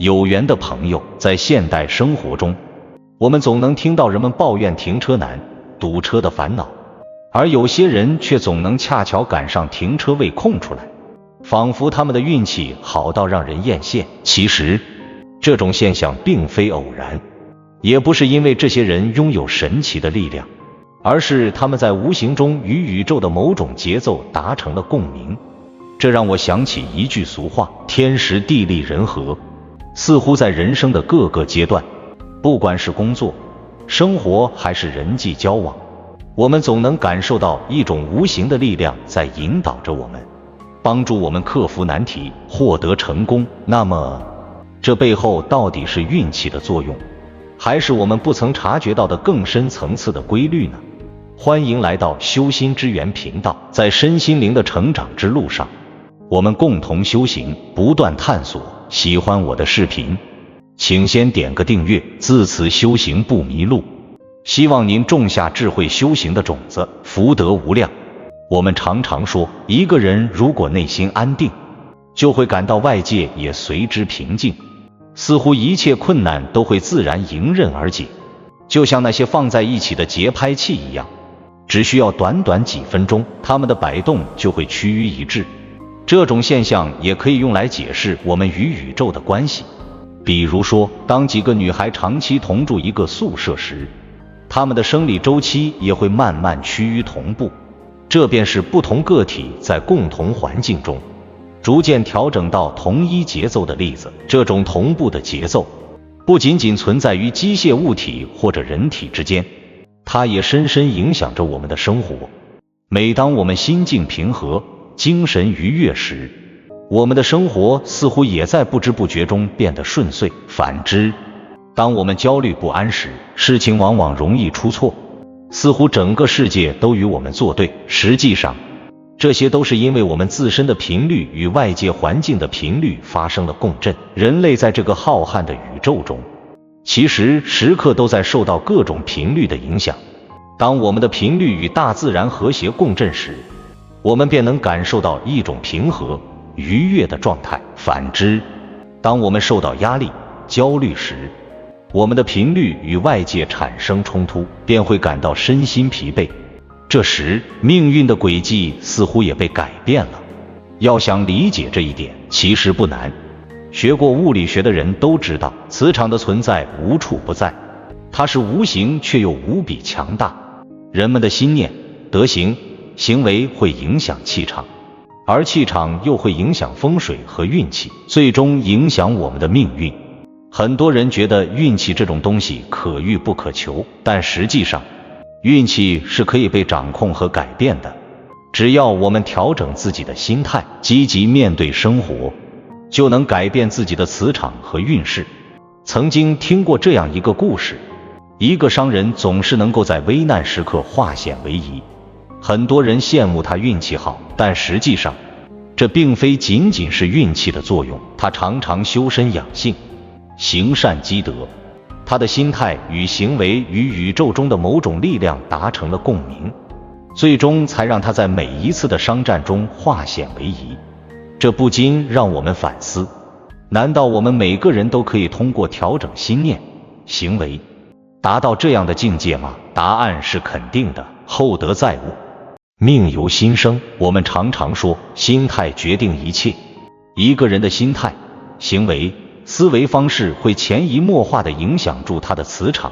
有缘的朋友，在现代生活中，我们总能听到人们抱怨停车难、堵车的烦恼，而有些人却总能恰巧赶上停车位空出来，仿佛他们的运气好到让人艳羡。其实，这种现象并非偶然，也不是因为这些人拥有神奇的力量，而是他们在无形中与宇宙的某种节奏达成了共鸣。这让我想起一句俗话：天时地利人和。似乎在人生的各个阶段，不管是工作、生活还是人际交往，我们总能感受到一种无形的力量在引导着我们，帮助我们克服难题，获得成功。那么，这背后到底是运气的作用，还是我们不曾察觉到的更深层次的规律呢？欢迎来到修心之源频道，在身心灵的成长之路上，我们共同修行，不断探索。喜欢我的视频，请先点个订阅，自此修行不迷路。希望您种下智慧修行的种子，福德无量。我们常常说，一个人如果内心安定，就会感到外界也随之平静，似乎一切困难都会自然迎刃而解，就像那些放在一起的节拍器一样，只需要短短几分钟，它们的摆动就会趋于一致。这种现象也可以用来解释我们与宇宙的关系。比如说，当几个女孩长期同住一个宿舍时，她们的生理周期也会慢慢趋于同步，这便是不同个体在共同环境中逐渐调整到同一节奏的例子。这种同步的节奏不仅仅存在于机械物体或者人体之间，它也深深影响着我们的生活。每当我们心境平和、精神愉悦时，我们的生活似乎也在不知不觉中变得顺遂。反之，当我们焦虑不安时，事情往往容易出错，似乎整个世界都与我们作对。实际上，这些都是因为我们自身的频率与外界环境的频率发生了共振。人类在这个浩瀚的宇宙中，其实时刻都在受到各种频率的影响。当我们的频率与大自然和谐共振时，我们便能感受到一种平和、愉悦的状态。反之，当我们受到压力、焦虑时，我们的频率与外界产生冲突，便会感到身心疲惫。这时，命运的轨迹似乎也被改变了。要想理解这一点，其实不难。学过物理学的人都知道，磁场的存在无处不在，它是无形却又无比强大。人们的心念、德行、行为会影响气场，而气场又会影响风水和运气，最终影响我们的命运。很多人觉得运气这种东西可遇不可求，但实际上，运气是可以被掌控和改变的。只要我们调整自己的心态，积极面对生活，就能改变自己的磁场和运势。曾经听过这样一个故事，一个商人总是能够在危难时刻化险为夷，很多人羡慕他运气好，但实际上，这并非仅仅是运气的作用。他常常修身养性，行善积德，他的心态与行为与宇宙中的某种力量达成了共鸣，最终才让他在每一次的商战中化险为夷。这不禁让我们反思，难道我们每个人都可以通过调整心念、行为，达到这样的境界吗？答案是肯定的。厚德载物，命由心生。我们常常说，心态决定一切。一个人的心态、行为、思维方式会潜移默化地影响住他的磁场，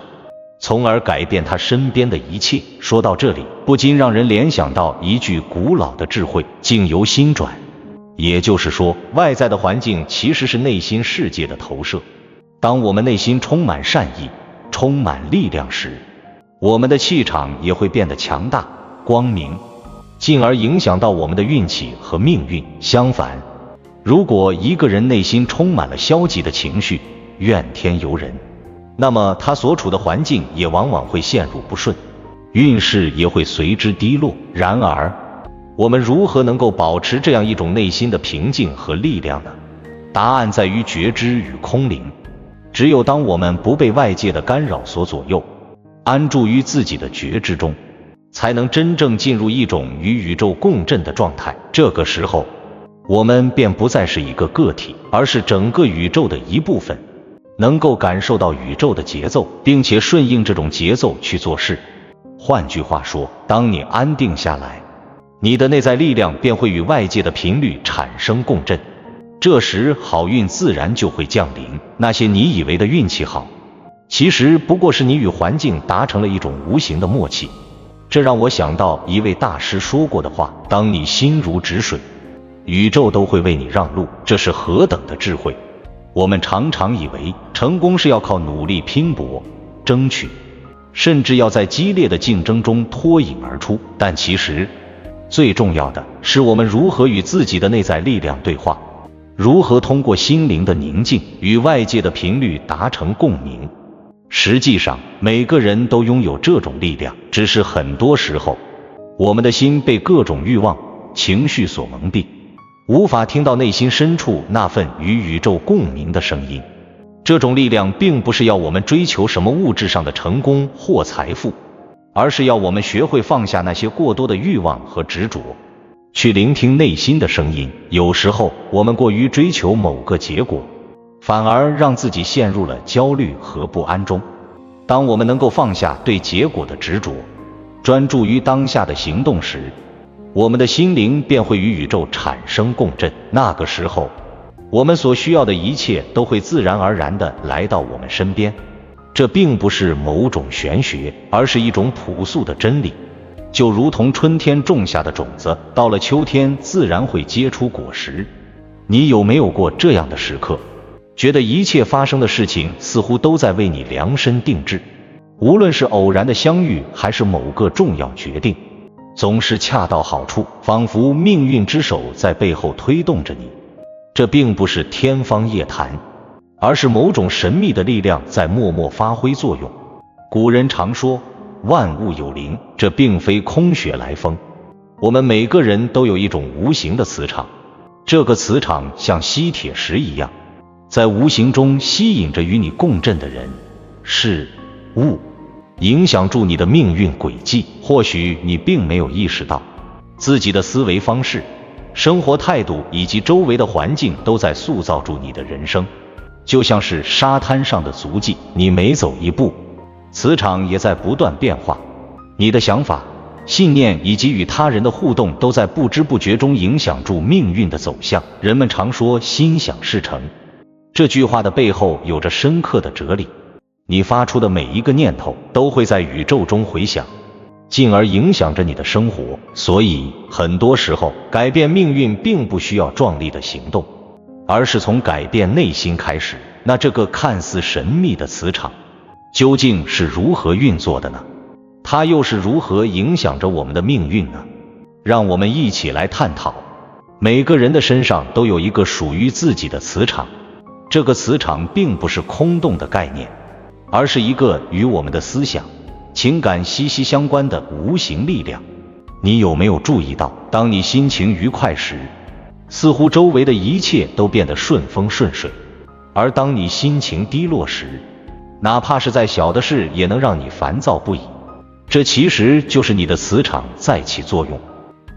从而改变他身边的一切。说到这里，不禁让人联想到一句古老的智慧：境由心转。也就是说，外在的环境其实是内心世界的投射。当我们内心充满善意、充满力量时，我们的气场也会变得强大、光明，进而影响到我们的运气和命运。相反，如果一个人内心充满了消极的情绪、怨天尤人，那么他所处的环境也往往会陷入不顺，运势也会随之低落。然而，我们如何能够保持这样一种内心的平静和力量呢？答案在于觉知与空灵。只有当我们不被外界的干扰所左右，安住于自己的觉知中，才能真正进入一种与宇宙共振的状态。这个时候，我们便不再是一个个体，而是整个宇宙的一部分，能够感受到宇宙的节奏，并且顺应这种节奏去做事。换句话说，当你安定下来，你的内在力量便会与外界的频率产生共振，这时好运自然就会降临。那些你以为的运气好，其实不过是你与环境达成了一种无形的默契。这让我想到一位大师说过的话：当你心如止水，宇宙都会为你让路。这是何等的智慧！我们常常以为成功是要靠努力拼搏、争取，甚至要在激烈的竞争中脱颖而出，但其实最重要的是我们如何与自己的内在力量对话，如何通过心灵的宁静与外界的频率达成共鸣。实际上，每个人都拥有这种力量，只是很多时候，我们的心被各种欲望、情绪所蒙蔽，无法听到内心深处那份与宇宙共鸣的声音。这种力量并不是要我们追求什么物质上的成功或财富，而是要我们学会放下那些过多的欲望和执着，去聆听内心的声音。有时候，我们过于追求某个结果，反而让自己陷入了焦虑和不安中。当我们能够放下对结果的执着，专注于当下的行动时，我们的心灵便会与宇宙产生共振。那个时候，我们所需要的一切都会自然而然地来到我们身边。这并不是某种玄学，而是一种朴素的真理。就如同春天种下的种子，到了秋天自然会结出果实。你有没有过这样的时刻，觉得一切发生的事情似乎都在为你量身定制？无论是偶然的相遇，还是某个重要决定，总是恰到好处，仿佛命运之手在背后推动着你。这并不是天方夜谭，而是某种神秘的力量在默默发挥作用。古人常说万物有灵，这并非空穴来风。我们每个人都有一种无形的磁场，这个磁场像吸铁石一样，在无形中吸引着与你共振的人、事、物，影响住你的命运轨迹。或许你并没有意识到，自己的思维方式、生活态度以及周围的环境都在塑造住你的人生，就像是沙滩上的足迹，你每走一步，磁场也在不断变化。你的想法、信念以及与他人的互动都在不知不觉中影响住命运的走向。人们常说心想事成，这句话的背后有着深刻的哲理。你发出的每一个念头都会在宇宙中回响，进而影响着你的生活。所以很多时候，改变命运并不需要壮丽的行动，而是从改变内心开始。那这个看似神秘的磁场究竟是如何运作的呢？它又是如何影响着我们的命运呢？让我们一起来探讨。每个人的身上都有一个属于自己的磁场，这个磁场并不是空洞的概念，而是一个与我们的思想、情感息息相关的无形力量。你有没有注意到，当你心情愉快时，似乎周围的一切都变得顺风顺水，而当你心情低落时，哪怕是再小的事也能让你烦躁不已。这其实就是你的磁场在起作用。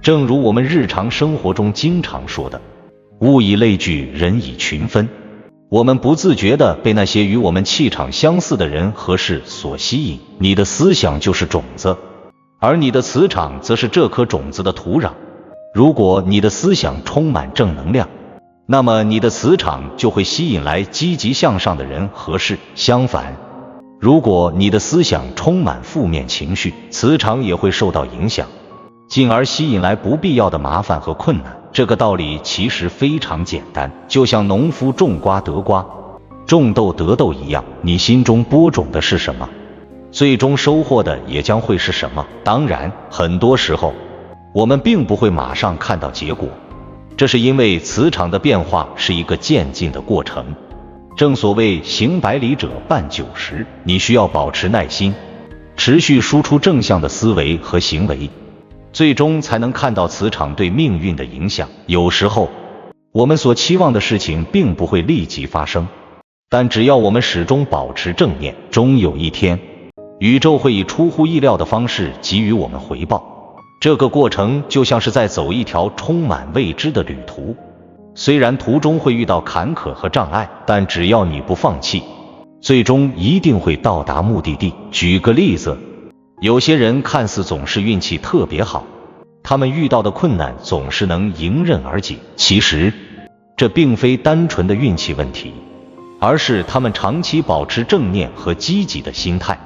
正如我们日常生活中经常说的，物以类聚，人以群分。我们不自觉地被那些与我们气场相似的人和事所吸引。你的思想就是种子，而你的磁场则是这颗种子的土壤。如果你的思想充满正能量，那么你的磁场就会吸引来积极向上的人和事。相反，如果你的思想充满负面情绪，磁场也会受到影响，进而吸引来不必要的麻烦和困难。这个道理其实非常简单，就像农夫种瓜得瓜，种豆得豆一样，你心中播种的是什么，最终收获的也将会是什么。当然，很多时候我们并不会马上看到结果，这是因为磁场的变化是一个渐进的过程。正所谓行百里者半九十，你需要保持耐心，持续输出正向的思维和行为，最终才能看到磁场对命运的影响。有时候，我们所期望的事情并不会立即发生，但只要我们始终保持正念，终有一天，宇宙会以出乎意料的方式给予我们回报。这个过程就像是在走一条充满未知的旅途，虽然途中会遇到坎坷和障碍，但只要你不放弃，最终一定会到达目的地。举个例子，有些人看似总是运气特别好，他们遇到的困难总是能迎刃而解，其实这并非单纯的运气问题，而是他们长期保持正念和积极的心态，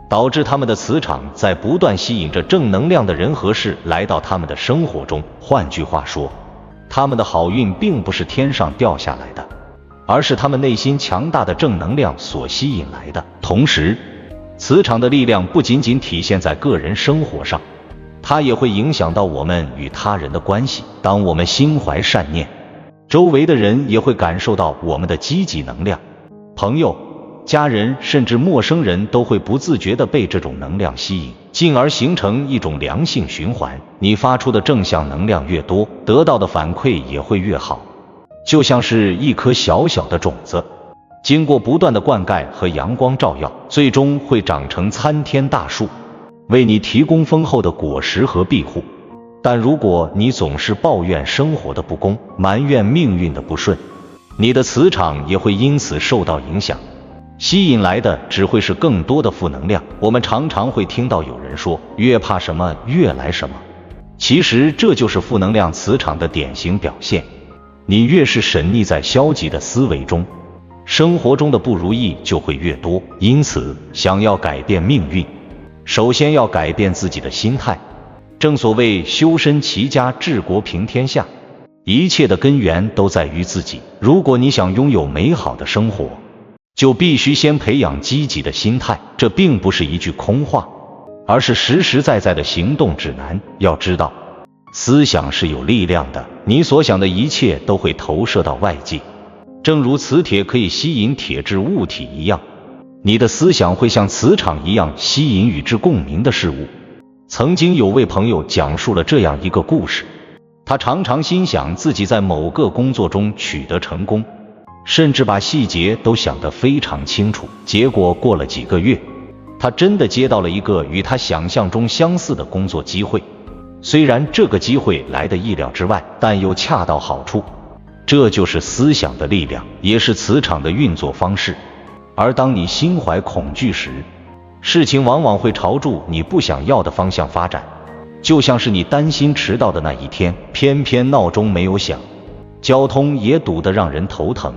导致他们的磁场在不断吸引着正能量的人和事来到他们的生活中。换句话说，他们的好运并不是天上掉下来的，而是他们内心强大的正能量所吸引来的。同时，磁场的力量不仅仅体现在个人生活上，它也会影响到我们与他人的关系。当我们心怀善念，周围的人也会感受到我们的积极能量，朋友、家人甚至陌生人都会不自觉地被这种能量吸引，进而形成一种良性循环。你发出的正向能量越多，得到的反馈也会越好，就像是一颗小小的种子，经过不断的灌溉和阳光照耀，最终会长成参天大树，为你提供丰厚的果实和庇护。但如果你总是抱怨生活的不公，埋怨命运的不顺，你的磁场也会因此受到影响，吸引来的只会是更多的负能量。我们常常会听到有人说，越怕什么越来什么，其实这就是负能量磁场的典型表现。你越是沉溺在消极的思维中，生活中的不如意就会越多。因此，想要改变命运，首先要改变自己的心态。正所谓修身齐家治国平天下，一切的根源都在于自己。如果你想拥有美好的生活，就必须先培养积极的心态。这并不是一句空话，而是实实在在的行动指南。要知道，思想是有力量的，你所想的一切都会投射到外界，正如磁铁可以吸引铁质物体一样，你的思想会像磁场一样吸引与之共鸣的事物。曾经有位朋友讲述了这样一个故事，他常常心想自己在某个工作中取得成功，甚至把细节都想得非常清楚。结果过了几个月，他真的接到了一个与他想象中相似的工作机会。虽然这个机会来得意料之外，但又恰到好处。这就是思想的力量，也是磁场的运作方式。而当你心怀恐惧时，事情往往会朝着你不想要的方向发展。就像是你担心迟到的那一天，偏偏闹钟没有响，交通也堵得让人头疼。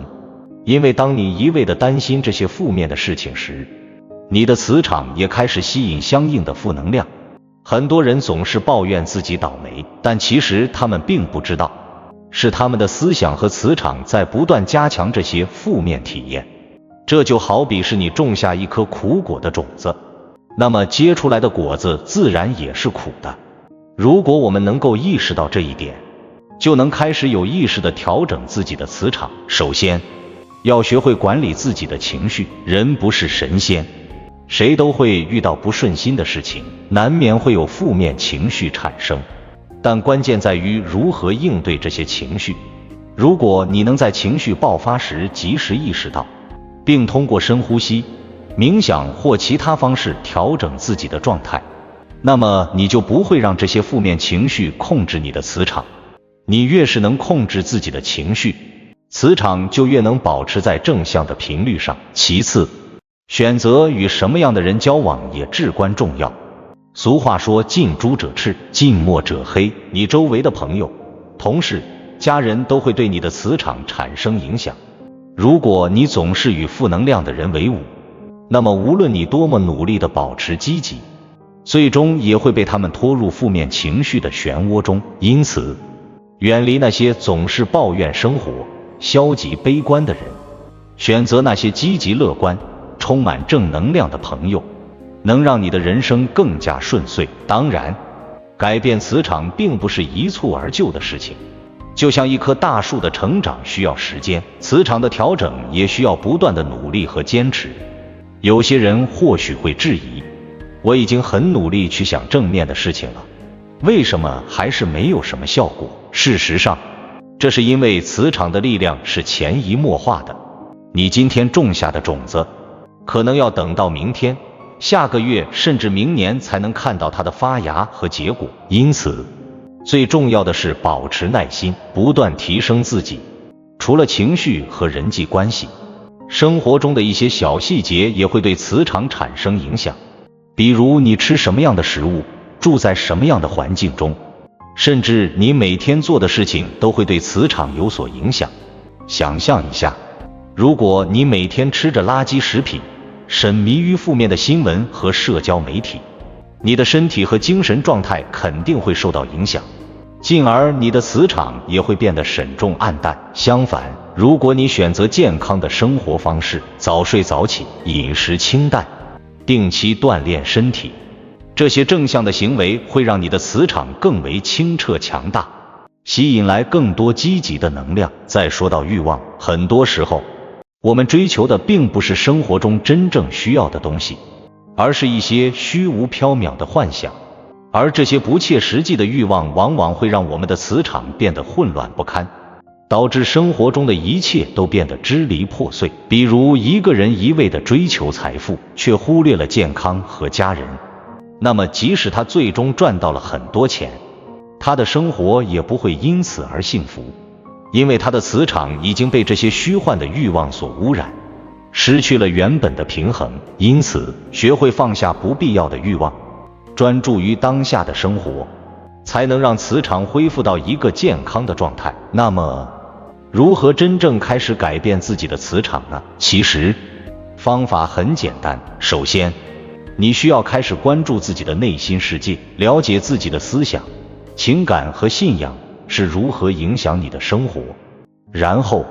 因为当你一味地担心这些负面的事情时，你的磁场也开始吸引相应的负能量。很多人总是抱怨自己倒霉，但其实他们并不知道，是他们的思想和磁场在不断加强这些负面体验。这就好比是你种下一颗苦果的种子，那么结出来的果子自然也是苦的。如果我们能够意识到这一点，就能开始有意识地调整自己的磁场。首先，要学会管理自己的情绪。人不是神仙，谁都会遇到不顺心的事情，难免会有负面情绪产生，但关键在于如何应对这些情绪。如果你能在情绪爆发时及时意识到，并通过深呼吸、冥想或其他方式调整自己的状态，那么你就不会让这些负面情绪控制你的磁场。你越是能控制自己的情绪，磁场就越能保持在正向的频率上。其次，选择与什么样的人交往也至关重要。俗话说，近朱者赤，近墨者黑。你周围的朋友、同事、家人都会对你的磁场产生影响。如果你总是与负能量的人为伍，那么无论你多么努力地保持积极，最终也会被他们拖入负面情绪的漩涡中。因此，远离那些总是抱怨生活、消极悲观的人，选择那些积极乐观、充满正能量的朋友，能让你的人生更加顺遂。当然，改变磁场并不是一蹴而就的事情，就像一棵大树的成长需要时间，磁场的调整也需要不断的努力和坚持。有些人或许会质疑，我已经很努力去想正面的事情了，为什么还是没有什么效果？事实上，这是因为磁场的力量是潜移默化的。你今天种下的种子，可能要等到明天、下个月甚至明年才能看到它的发芽和结果。因此，最重要的是保持耐心，不断提升自己，除了情绪和人际关系，生活中的一些小细节也会对磁场产生影响。比如你吃什么样的食物，住在什么样的环境中，甚至你每天做的事情都会对磁场有所影响。想象一下，如果你每天吃着垃圾食品，沉迷于负面的新闻和社交媒体，你的身体和精神状态肯定会受到影响，进而你的磁场也会变得沈重暗淡。相反，如果你选择健康的生活方式，早睡早起，饮食清淡，定期锻炼身体，这些正向的行为会让你的磁场更为清澈强大，吸引来更多积极的能量。再说到欲望，很多时候我们追求的并不是生活中真正需要的东西，而是一些虚无缥缈的幻想，而这些不切实际的欲望往往会让我们的磁场变得混乱不堪，导致生活中的一切都变得支离破碎。比如一个人一味地追求财富，却忽略了健康和家人，那么即使他最终赚到了很多钱，他的生活也不会因此而幸福，因为他的磁场已经被这些虚幻的欲望所污染，失去了原本的平衡。因此，学会放下不必要的欲望，专注于当下的生活，才能让磁场恢复到一个健康的状态。那么，如何真正开始改变自己的磁场呢？其实，方法很简单。首先，你需要开始关注自己的内心世界，了解自己的思想、情感和信仰是如何影响你的生活。然后，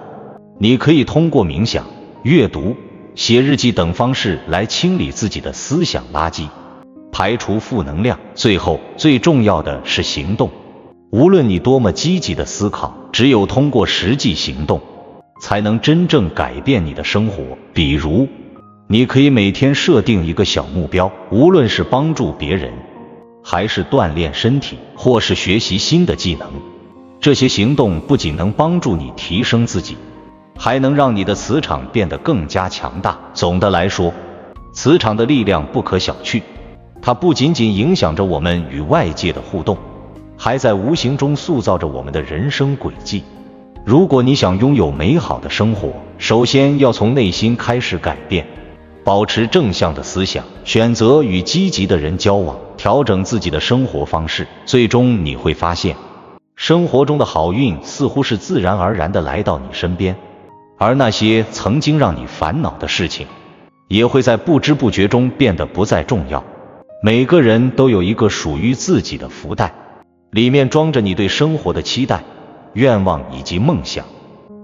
你可以通过冥想、阅读、写日记等方式来清理自己的思想垃圾，排除负能量。最后，最重要的是行动。无论你多么积极的思考，只有通过实际行动，才能真正改变你的生活。比如，你可以每天设定一个小目标，无论是帮助别人，还是锻炼身体，或是学习新的技能。这些行动不仅能帮助你提升自己，还能让你的磁场变得更加强大。总的来说，磁场的力量不可小觑，它不仅仅影响着我们与外界的互动，还在无形中塑造着我们的人生轨迹。如果你想拥有美好的生活，首先要从内心开始改变，保持正向的思想，选择与积极的人交往，调整自己的生活方式，最终你会发现，生活中的好运似乎是自然而然地来到你身边，而那些曾经让你烦恼的事情，也会在不知不觉中变得不再重要。每个人都有一个属于自己的福袋，里面装着你对生活的期待、愿望以及梦想。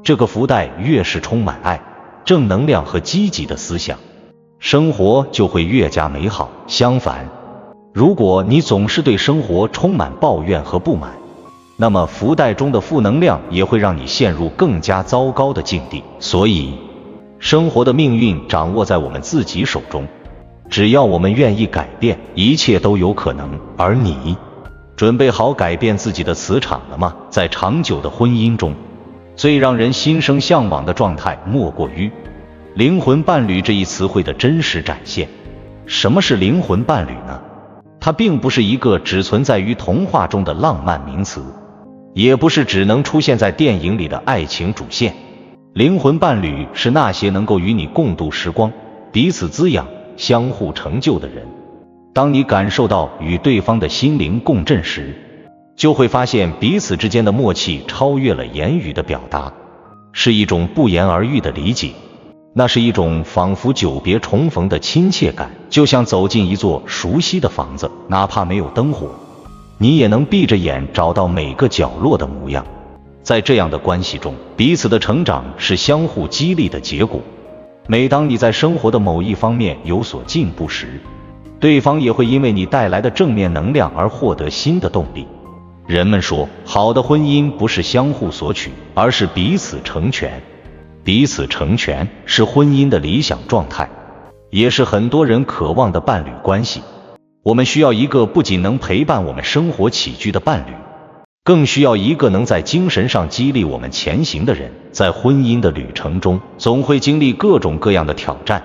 这个福袋越是充满爱、正能量和积极的思想，生活就会越加美好。相反，如果你总是对生活充满抱怨和不满，那么福袋中的负能量也会让你陷入更加糟糕的境地。所以，生活的命运掌握在我们自己手中，只要我们愿意改变，一切都有可能。而你，准备好改变自己的磁场了吗？在长久的婚姻中，最让人心生向往的状态，莫过于灵魂伴侣这一词汇的真实展现。什么是灵魂伴侣呢？它并不是一个只存在于童话中的浪漫名词，也不是只能出现在电影里的爱情主线。灵魂伴侣是那些能够与你共度时光、彼此滋养、相互成就的人。当你感受到与对方的心灵共振时，就会发现彼此之间的默契超越了言语的表达，是一种不言而喻的理解。那是一种仿佛久别重逢的亲切感，就像走进一座熟悉的房子，哪怕没有灯火，你也能闭着眼找到每个角落的模样。在这样的关系中，彼此的成长是相互激励的结果。每当你在生活的某一方面有所进步时，对方也会因为你带来的正面能量而获得新的动力。人们说，好的婚姻不是相互索取，而是彼此成全。彼此成全是婚姻的理想状态，也是很多人渴望的伴侣关系。我们需要一个不仅能陪伴我们生活起居的伴侣，更需要一个能在精神上激励我们前行的人。在婚姻的旅程中，总会经历各种各样的挑战，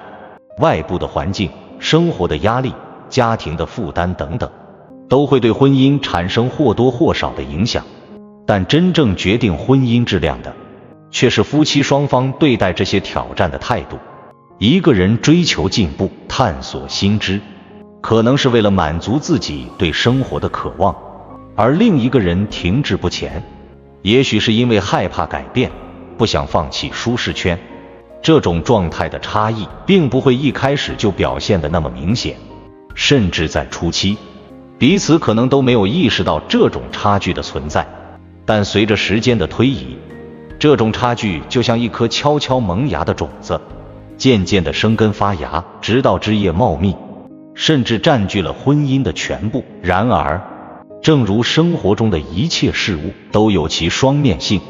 外部的环境、生活的压力、家庭的负担等等，都会对婚姻产生或多或少的影响。但真正决定婚姻质量的，却是夫妻双方对待这些挑战的态度。一个人追求进步，探索新知，可能是为了满足自己对生活的渴望，而另一个人停滞不前，也许是因为害怕改变，不想放弃舒适圈。这种状态的差异并不会一开始就表现得那么明显，甚至在初期，彼此可能都没有意识到这种差距的存在。但随着时间的推移，这种差距就像一颗悄悄萌芽的种子，渐渐地生根发芽，直到枝叶茂密，甚至占据了婚姻的全部。然而，正如生活中的一切事物都有其双面性，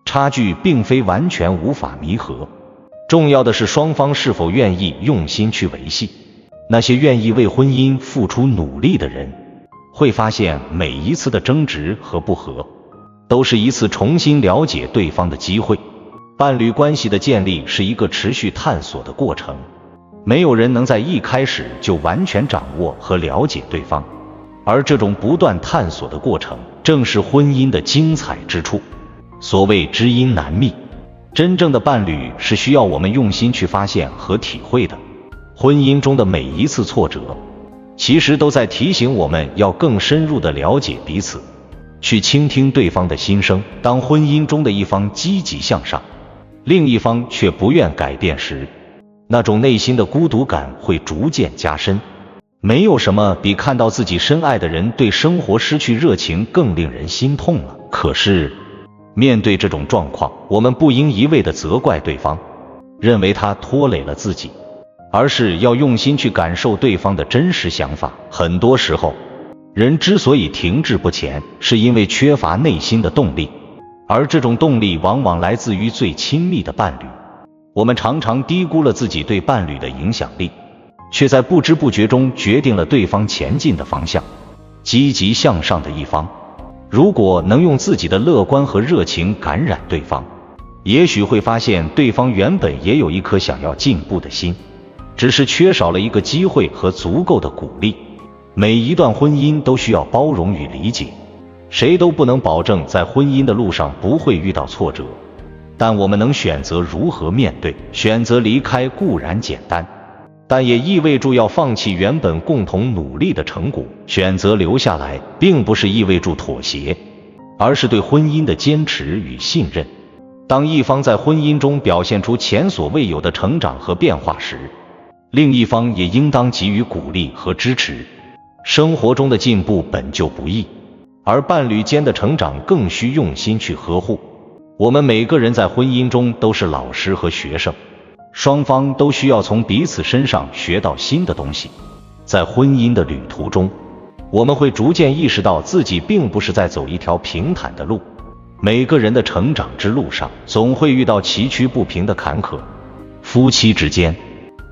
差距并非完全无法弥合，重要的是双方是否愿意用心去维系。那些愿意为婚姻付出努力的人，会发现每一次的争执和不和，都是一次重新了解对方的机会。伴侣关系的建立是一个持续探索的过程，没有人能在一开始就完全掌握和了解对方，而这种不断探索的过程，正是婚姻的精彩之处。所谓知音难觅，真正的伴侣是需要我们用心去发现和体会的。婚姻中的每一次挫折，其实都在提醒我们要更深入地了解彼此，去倾听对方的心声。当婚姻中的一方积极向上，另一方却不愿改变时，那种内心的孤独感会逐渐加深。没有什么比看到自己深爱的人对生活失去热情更令人心痛了。可是，面对这种状况，我们不应一味地责怪对方，认为他拖累了自己，而是要用心去感受对方的真实想法。很多时候，人之所以停滞不前，是因为缺乏内心的动力，而这种动力往往来自于最亲密的伴侣。我们常常低估了自己对伴侣的影响力，却在不知不觉中决定了对方前进的方向。积极向上的一方，如果能用自己的乐观和热情感染对方，也许会发现对方原本也有一颗想要进步的心，只是缺少了一个机会和足够的鼓励。每一段婚姻都需要包容与理解，谁都不能保证在婚姻的路上不会遇到挫折，但我们能选择如何面对。选择离开固然简单，但也意味着要放弃原本共同努力的成果。选择留下来，并不是意味着妥协，而是对婚姻的坚持与信任。当一方在婚姻中表现出前所未有的成长和变化时，另一方也应当给予鼓励和支持。生活中的进步本就不易，而伴侣间的成长更需用心去呵护。我们每个人在婚姻中都是老师和学生，双方都需要从彼此身上学到新的东西。在婚姻的旅途中，我们会逐渐意识到自己并不是在走一条平坦的路，每个人的成长之路上总会遇到崎岖不平的坎坷。夫妻之间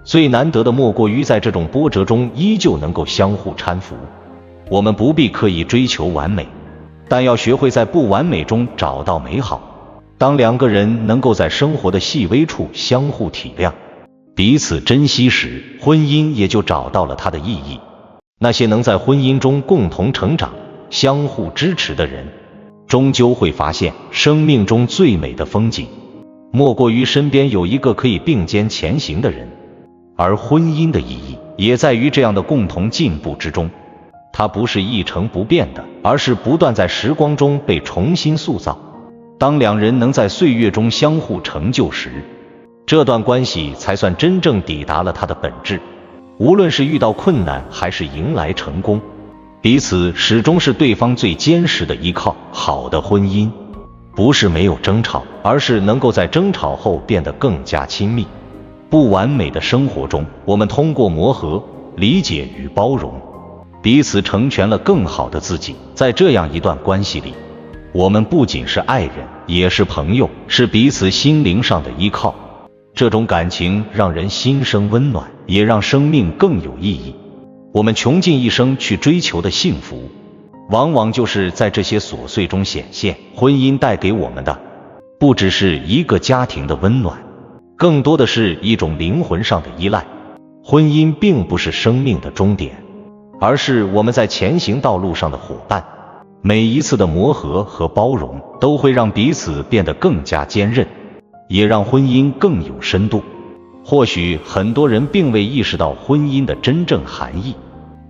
最难得的莫过于在这种波折中依旧能够相互搀扶。我们不必刻意追求完美，但要学会在不完美中找到美好。当两个人能够在生活的细微处相互体谅，彼此珍惜时，婚姻也就找到了它的意义。那些能在婚姻中共同成长、相互支持的人，终究会发现生命中最美的风景，莫过于身边有一个可以并肩前行的人。而婚姻的意义也在于这样的共同进步之中，它不是一成不变的，而是不断在时光中被重新塑造。当两人能在岁月中相互成就时，这段关系才算真正抵达了它的本质。无论是遇到困难还是迎来成功，彼此始终是对方最坚实的依靠。好的婚姻不是没有争吵，而是能够在争吵后变得更加亲密。不完美的生活中，我们通过磨合、理解与包容，彼此成全了更好的自己。在这样一段关系里，我们不仅是爱人，也是朋友，是彼此心灵上的依靠。这种感情让人心生温暖，也让生命更有意义。我们穷尽一生去追求的幸福，往往就是在这些琐碎中显现。婚姻带给我们的，不只是一个家庭的温暖，更多的是一种灵魂上的依赖。婚姻并不是生命的终点，而是我们在前行道路上的伙伴。每一次的磨合和包容，都会让彼此变得更加坚韧，也让婚姻更有深度。或许很多人并未意识到婚姻的真正含义，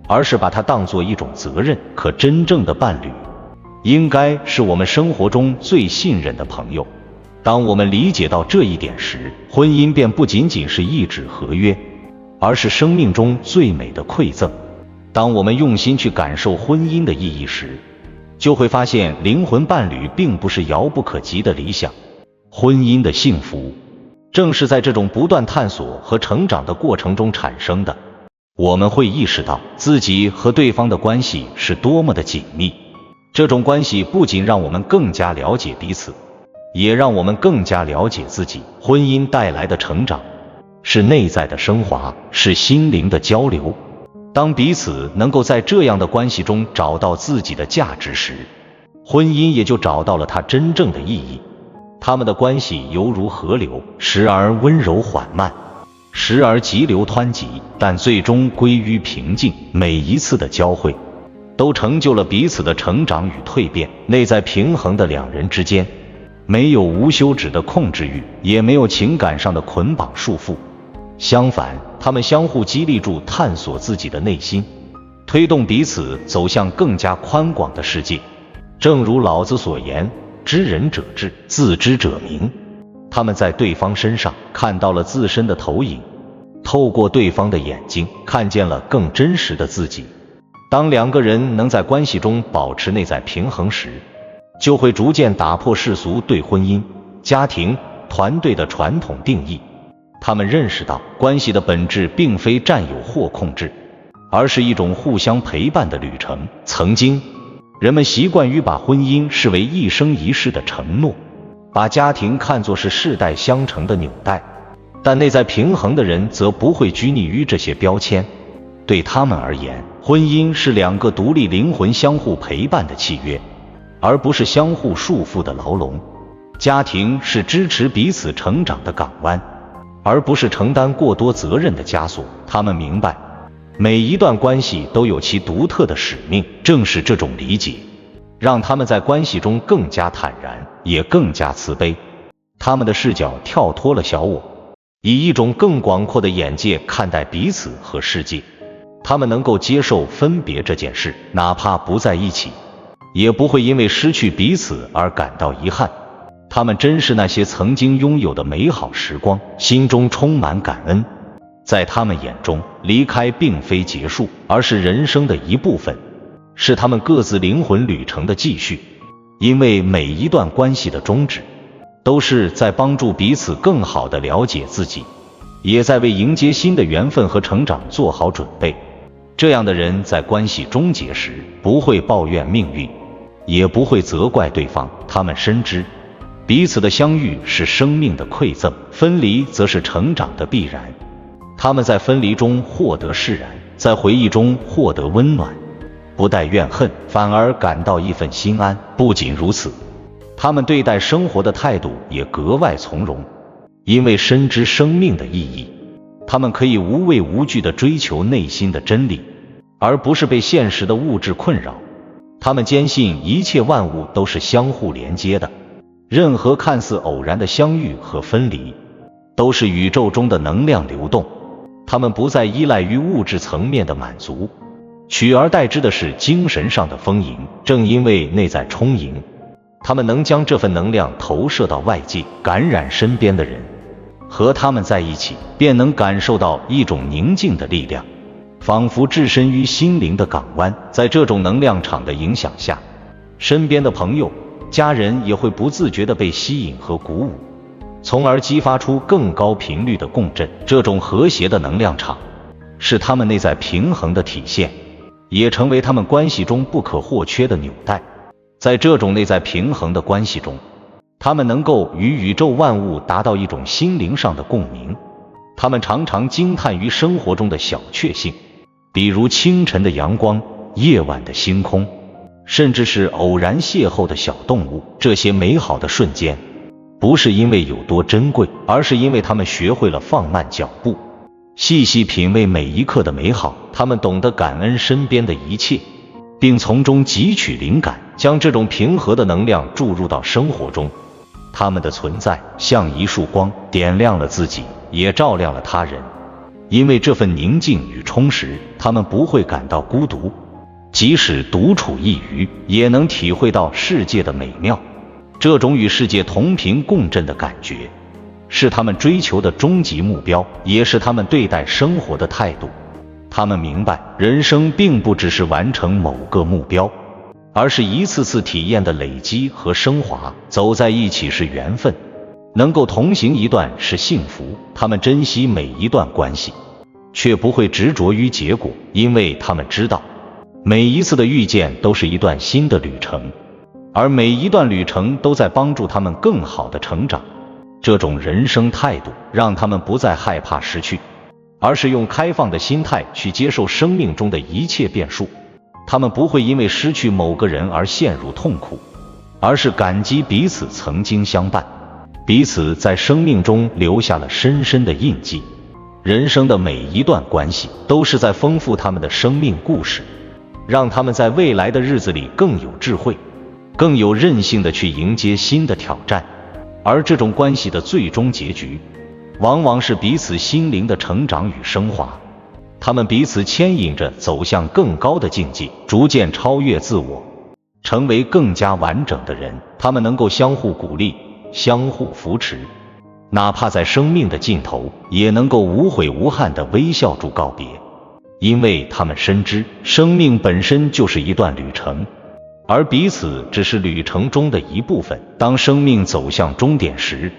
而是把它当作一种责任。可真正的伴侣，应该是我们生活中最信任的朋友。当我们理解到这一点时，婚姻便不仅仅是一纸合约，而是生命中最美的馈赠。当我们用心去感受婚姻的意义时，就会发现灵魂伴侣并不是遥不可及的理想。婚姻的幸福，正是在这种不断探索和成长的过程中产生的。我们会意识到自己和对方的关系是多么的紧密，这种关系不仅让我们更加了解彼此，也让我们更加了解自己。婚姻带来的成长，是内在的升华，是心灵的交流。当彼此能够在这样的关系中找到自己的价值时，婚姻也就找到了它真正的意义。他们的关系犹如河流，时而温柔缓慢，时而急流湍急，但最终归于平静。每一次的交汇，都成就了彼此的成长与蜕变。内在平衡的两人之间，没有无休止的控制欲，也没有情感上的捆绑束缚。相反，他们相互激励住探索自己的内心，推动彼此走向更加宽广的世界。正如老子所言，知人者智，自知者明。他们在对方身上看到了自身的投影，透过对方的眼睛，看见了更真实的自己。当两个人能在关系中保持内在平衡时，就会逐渐打破世俗对婚姻、家庭、团队的传统定义。他们认识到，关系的本质并非占有或控制，而是一种互相陪伴的旅程。曾经，人们习惯于把婚姻视为一生一世的承诺，把家庭看作是世代相承的纽带，但内在平衡的人则不会拘泥于这些标签。对他们而言，婚姻是两个独立灵魂相互陪伴的契约，而不是相互束缚的牢笼。家庭是支持彼此成长的港湾，而不是承担过多责任的枷锁。他们明白，每一段关系都有其独特的使命。正是这种理解，让他们在关系中更加坦然，也更加慈悲。他们的视角跳脱了小我，以一种更广阔的眼界看待彼此和世界。他们能够接受分别这件事，哪怕不在一起，也不会因为失去彼此而感到遗憾。他们珍视那些曾经拥有的美好时光，心中充满感恩。在他们眼中，离开并非结束，而是人生的一部分，是他们各自灵魂旅程的继续。因为每一段关系的终止，都是在帮助彼此更好地了解自己，也在为迎接新的缘分和成长做好准备。这样的人在关系终结时，不会抱怨命运，也不会责怪对方。他们深知彼此的相遇是生命的馈赠，分离则是成长的必然。他们在分离中获得释然，在回忆中获得温暖，不带怨恨，反而感到一份心安。不仅如此，他们对待生活的态度也格外从容，因为深知生命的意义，他们可以无畏无惧地追求内心的真理，而不是被现实的物质困扰。他们坚信一切万物都是相互连接的，任何看似偶然的相遇和分离，都是宇宙中的能量流动。他们不再依赖于物质层面的满足，取而代之的是精神上的丰盈。正因为内在充盈，他们能将这份能量投射到外界，感染身边的人。和他们在一起，便能感受到一种宁静的力量，仿佛置身于心灵的港湾。在这种能量场的影响下，身边的朋友、家人也会不自觉地被吸引和鼓舞，从而激发出更高频率的共振。这种和谐的能量场，是他们内在平衡的体现，也成为他们关系中不可或缺的纽带。在这种内在平衡的关系中，他们能够与宇宙万物达到一种心灵上的共鸣。他们常常惊叹于生活中的小确幸，比如清晨的阳光、夜晚的星空，甚至是偶然邂逅的小动物。这些美好的瞬间，不是因为有多珍贵，而是因为他们学会了放慢脚步，细细品味每一刻的美好。他们懂得感恩身边的一切，并从中汲取灵感，将这种平和的能量注入到生活中。他们的存在像一束光，点亮了自己，也照亮了他人。因为这份宁静与充实，他们不会感到孤独，即使独处一隅，也能体会到世界的美妙。这种与世界同频共振的感觉，是他们追求的终极目标，也是他们对待生活的态度。他们明白，人生并不只是完成某个目标，而是一次次体验的累积和升华。走在一起是缘分，能够同行一段是幸福。他们珍惜每一段关系，却不会执着于结果，因为他们知道，每一次的遇见都是一段新的旅程，而每一段旅程都在帮助他们更好的成长。这种人生态度让他们不再害怕失去，而是用开放的心态去接受生命中的一切变数。他们不会因为失去某个人而陷入痛苦，而是感激彼此曾经相伴，彼此在生命中留下了深深的印记。人生的每一段关系都是在丰富他们的生命故事，让他们在未来的日子里更有智慧，更有韧性地去迎接新的挑战。而这种关系的最终结局，往往是彼此心灵的成长与升华。他们彼此牵引着走向更高的境界，逐渐超越自我，成为更加完整的人。他们能够相互鼓励，相互扶持，哪怕在生命的尽头，也能够无悔无憾地微笑住告别。因为他们深知，生命本身就是一段旅程，而彼此只是旅程中的一部分。当生命走向终点时，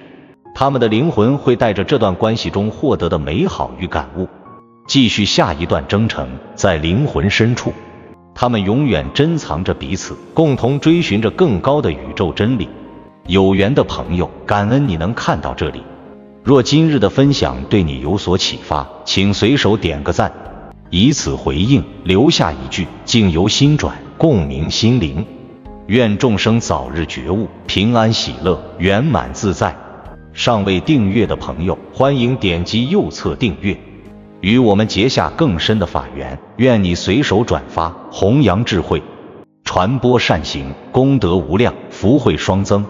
他们的灵魂会带着这段关系中获得的美好与感悟，继续下一段征程。在灵魂深处，他们永远珍藏着彼此，共同追寻着更高的宇宙真理。有缘的朋友，感恩你能看到这里。若今日的分享对你有所启发，请随手点个赞，以此回应，留下一句境由心转，共鸣心灵。愿众生早日觉悟，平安喜乐，圆满自在。尚未订阅的朋友，欢迎点击右侧订阅，与我们结下更深的法缘。愿你随手转发，弘扬智慧，传播善行，功德无量，福慧双增。